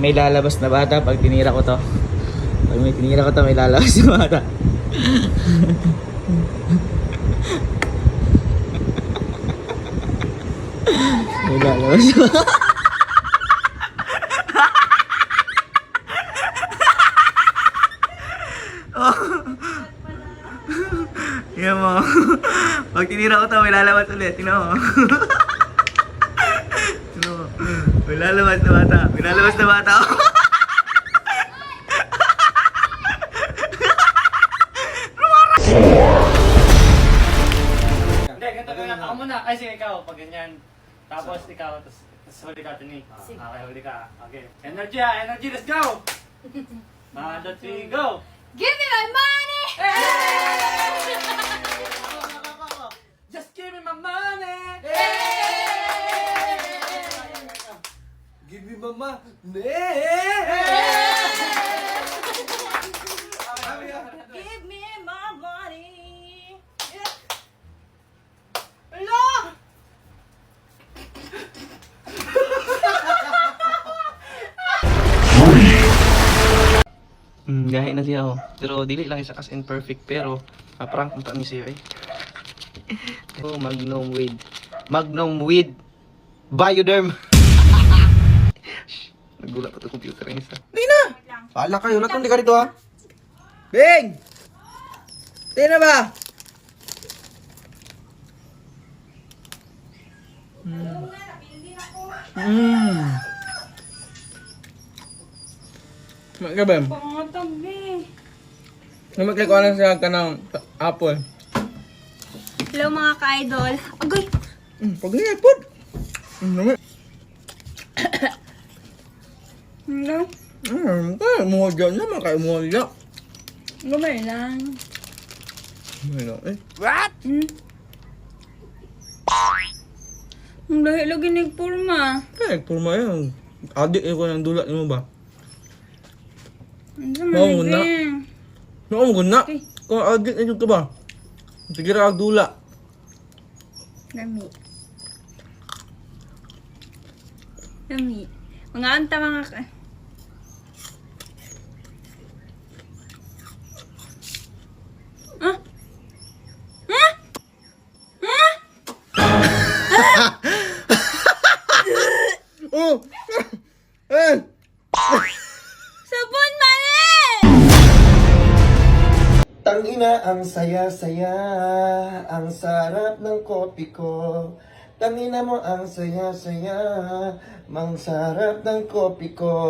may lalabas na bata pag tinira ko to. Pag may tinira ko to, may lalabas na bata. May lalabas na bata. Yan mo. Pag tinira ko to, may lalabas ulit. Tingnan mo. Tingnan mo. May lalabas na bata. May lalabas na bata. Hindi, ganito ka ako muna. Ay, sige, ikaw. Pag ganyan. Tapos ikaw, tapos huli ka, Tini. Okay, huli ka. Okay. Energy, energy, let's go! 1, 2, 3, go! Give me my money! Just give me my money! Give me mama. Give me my money! Hello! Gahi na siya, oh. Pero dili lang siya as in perfect, pero prank mo ni siya, eh. Oh, Magnum with Bioderm. Shh, nagulat pa to computer ng isa. Di na! Pala kayo, natong di ka dito, ha? Bing! Di na ba? Magkabem? Pangatabi. Namaklik ko lang siya ka ng apple. Hello mga ka-idol. Agay! Pag-iyak po. Naman. Hello? Kaya muhadya naman, kaya muhadya. Gumay lang. Ano, eh? Ang dahil lagi nagpurma. Kaya, purma yan. Adik ko ng dulat mo ba? Ano sa Oo, muna. managing? Naku mo guna. Okay. Kung adik na ka ba? Sige ra dula. Lami. Lami. Mga anta mga ka... Ah? Ah? Ah? Oh! Eh! Sabon mali! Tangina, ang saya-saya, ang sarap ng kopi ko. Tangina mo, ang saya-saya, mang sarap ng kopi ko.